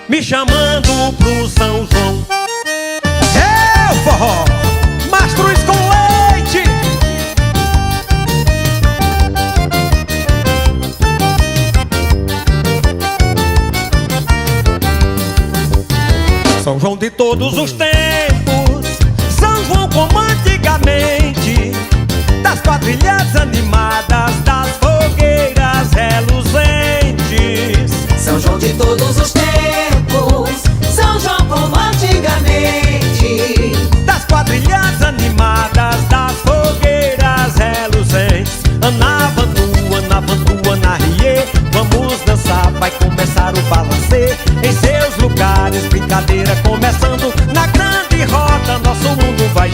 me chamando pro São João. É o forró Mastruz com leite. São João de todos os tempos, São João como antigamente, das quadrilhas animadas, das